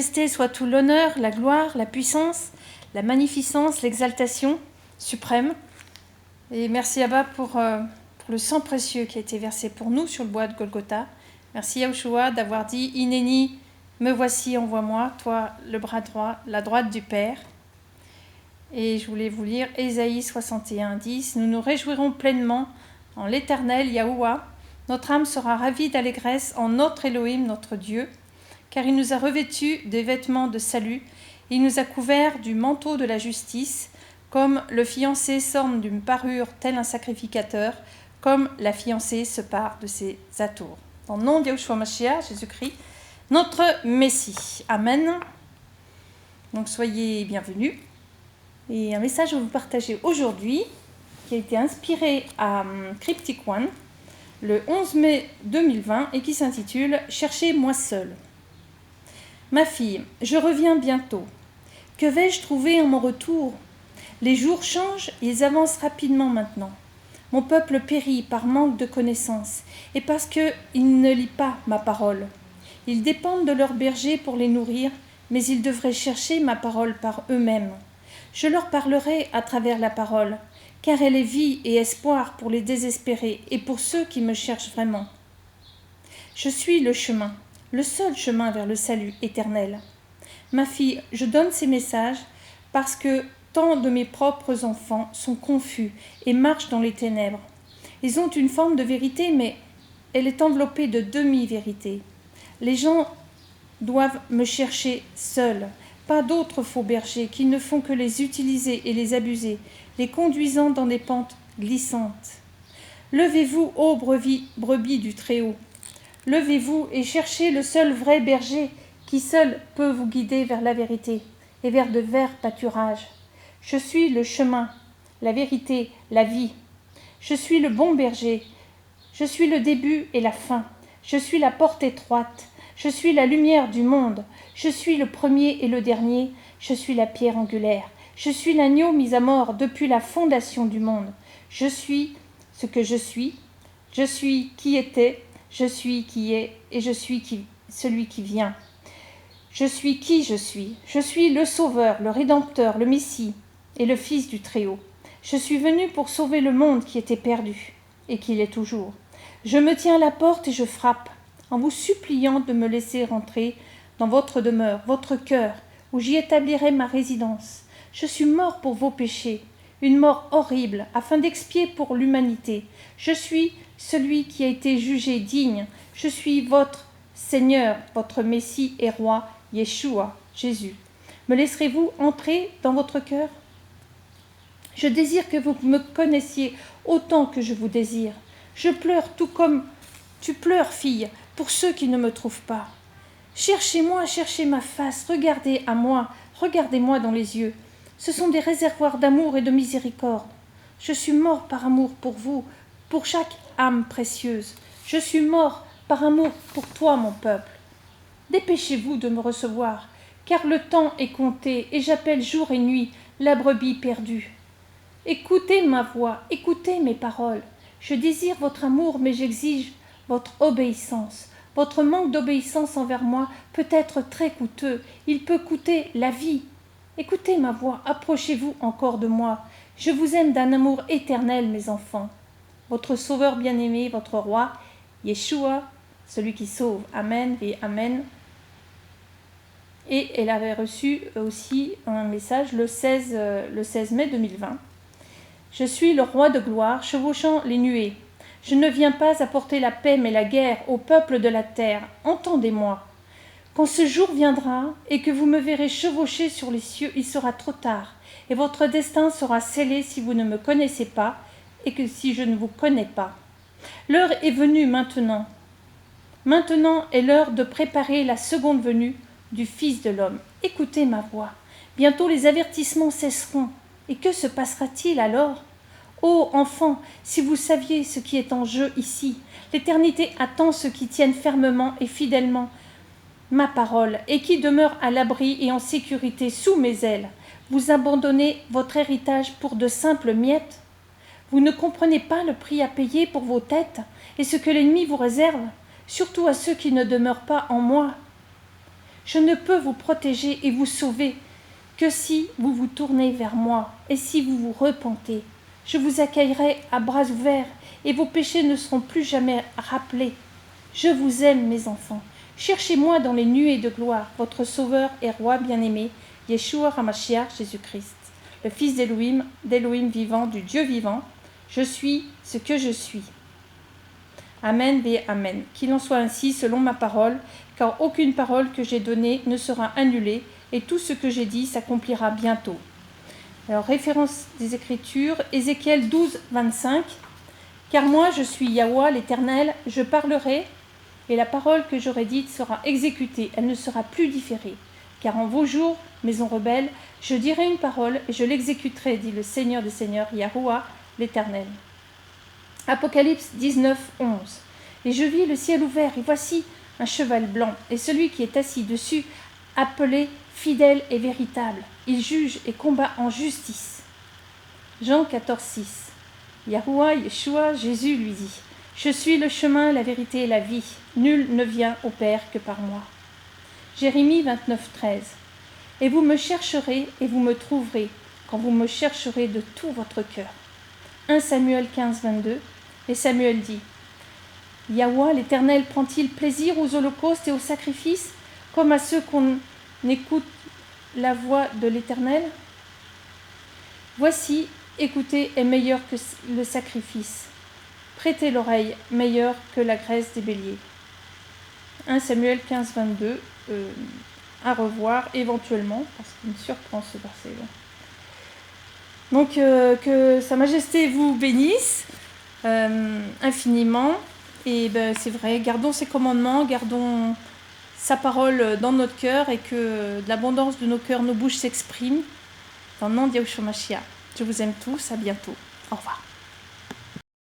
Majesté soit tout l'honneur, la gloire, la puissance, la magnificence, l'exaltation suprême. Et merci Abba pour le sang précieux qui a été versé pour nous sur le bois de Golgotha. Merci Yahushua d'avoir dit « Inéni, me voici, envoie-moi, toi le bras droit, la droite du Père ». Et je voulais vous lire Ésaïe 61, 10. « Nous nous réjouirons pleinement en l'Éternel, Yahuwah. Notre âme sera ravie d'allégresse en notre Elohim, notre Dieu. Car il nous a revêtus des vêtements de salut, il nous a couverts du manteau de la justice, comme le fiancé s'orne d'une parure tel un sacrificateur, comme la fiancée se pare de ses atours. » Dans le nom de Yahushua Mashiach, Jésus-Christ, notre Messie. Amen. Donc soyez bienvenus. Et un message à vous partager aujourd'hui, qui a été inspiré à Cryptic One, le 11 mai 2020, et qui s'intitule « Cherchez-moi seul ». Ma fille, je reviens bientôt. Que vais-je trouver en mon retour? Les jours changent, ils avancent rapidement maintenant. Mon peuple périt par manque de connaissances et parce qu'il ne lit pas ma parole. Ils dépendent de leurs bergers pour les nourrir, mais ils devraient chercher ma parole par eux-mêmes. Je leur parlerai à travers la parole, car elle est vie et espoir pour les désespérés et pour ceux qui me cherchent vraiment. Je suis le chemin. Le seul chemin vers le salut éternel. Ma fille, je donne ces messages parce que tant de mes propres enfants sont confus et marchent dans les ténèbres. Ils ont une forme de vérité, mais elle est enveloppée de demi-vérité. Les gens doivent me chercher seuls, pas d'autres faux bergers qui ne font que les utiliser et les abuser, les conduisant dans des pentes glissantes. Levez-vous, ô brebis du Très-Haut. Levez-vous et cherchez le seul vrai berger qui seul peut vous guider vers la vérité et vers de verts pâturages. Je suis le chemin, la vérité, la vie. Je suis le bon berger. Je suis le début et la fin. Je suis la porte étroite. Je suis la lumière du monde. Je suis le premier et le dernier. Je suis la pierre angulaire. Je suis l'agneau mis à mort depuis la fondation du monde. Je suis ce que je suis. Je suis qui était. Je suis qui est et je suis celui qui vient. Je suis qui je suis. Je suis le Sauveur, le Rédempteur, le Messie et le Fils du Très-Haut. Je suis venu pour sauver le monde qui était perdu et qui l'est toujours. Je me tiens à la porte et je frappe, en vous suppliant de me laisser rentrer dans votre demeure, votre cœur, où j'y établirai ma résidence. Je suis mort pour vos péchés, une mort horrible, afin d'expier pour l'humanité. Je suis celui qui a été jugé digne. Je suis votre Seigneur, votre Messie et Roi, Yeshua, Jésus. Me laisserez-vous entrer dans votre cœur? Je désire que vous me connaissiez autant que je vous désire. Je pleure tout comme tu pleures, fille, pour ceux qui ne me trouvent pas. Cherchez-moi, cherchez ma face, regardez à moi, regardez-moi dans les yeux. Ce sont des réservoirs d'amour et de miséricorde. Je suis mort par amour pour vous, pour chaque âme précieuse. Je suis mort par amour pour toi, mon peuple. Dépêchez-vous de me recevoir, car le temps est compté et j'appelle jour et nuit la brebis perdue. Écoutez ma voix, écoutez mes paroles. Je désire votre amour, mais j'exige votre obéissance. Votre manque d'obéissance envers moi peut être très coûteux. Il peut coûter la vie. Écoutez ma voix, approchez-vous encore de moi. Je vous aime d'un amour éternel, mes enfants. Votre Sauveur bien-aimé, votre Roi, Yeshua, celui qui sauve. Amen et Amen. Et elle avait reçu aussi un message le 16 mai 2020. Je suis le Roi de gloire, chevauchant les nuées. Je ne viens pas apporter la paix mais la guerre au peuple de la terre. Entendez-moi. Quand ce jour viendra et que vous me verrez chevaucher sur les cieux, il sera trop tard, et votre destin sera scellé si vous ne me connaissez pas, et que si je ne vous connais pas. L'heure est venue maintenant. Maintenant est l'heure de préparer la seconde venue du Fils de l'homme. Écoutez ma voix. Bientôt les avertissements cesseront. Et que se passera-t-il alors? Ô enfants, si vous saviez ce qui est en jeu ici, l'éternité attend ceux qui tiennent fermement et fidèlement ma parole et qui demeurent à l'abri et en sécurité sous mes ailes. Vous abandonnez votre héritage pour de simples miettes? Vous ne comprenez pas le prix à payer pour vos têtes et ce que l'ennemi vous réserve, surtout à ceux qui ne demeurent pas en moi. Je ne peux vous protéger et vous sauver que si vous vous tournez vers moi et si vous vous repentez. Je vous accueillerai à bras ouverts et vos péchés ne seront plus jamais rappelés. Je vous aime, mes enfants. Cherchez-moi dans les nuées de gloire, votre Sauveur et Roi bien-aimé, Yeshua HaMashiach, Jésus-Christ, le Fils d'Élohim vivant, du Dieu vivant. Je suis ce que je suis. Amen et Amen. Qu'il en soit ainsi selon ma parole, car aucune parole que j'ai donnée ne sera annulée, et tout ce que j'ai dit s'accomplira bientôt. Alors, référence des Écritures, Ézéchiel 12, 25. Car moi, je suis Yahweh l'Éternel, je parlerai, et la parole que j'aurai dite sera exécutée, elle ne sera plus différée. Car en vos jours, maison rebelle, je dirai une parole, et je l'exécuterai, dit le Seigneur des Seigneurs, Yahweh l'Éternel. Apocalypse 19, 11. Et je vis le ciel ouvert, et voici un cheval blanc, et celui qui est assis dessus, appelé fidèle et véritable. Il juge et combat en justice. Jean 14, 6. Yahuwah, Yeshua, Jésus lui dit, « Je suis le chemin, la vérité et la vie. Nul ne vient au Père que par moi. » Jérémie 29, 13. « Et vous me chercherez et vous me trouverez, quand vous me chercherez de tout votre cœur. » 1 Samuel 15, 22. Et Samuel dit, « Yahweh l'Éternel prend-il plaisir aux holocaustes et aux sacrifices, comme à ceux qu'on écoute la voix de l'Éternel? Voici, écouter est meilleur que le sacrifice. Prêtez l'oreille, meilleur que la graisse des béliers. » 1 Samuel 15, 22, à revoir éventuellement, parce qu'il me surprend ce verset-là. Donc, que Sa Majesté vous bénisse infiniment. Et c'est vrai, gardons ses commandements, gardons sa parole dans notre cœur et que de l'abondance de nos cœurs, nos bouches s'expriment. Dans le nom de Yahshua Mashiach. Je vous aime tous, à bientôt. Au revoir.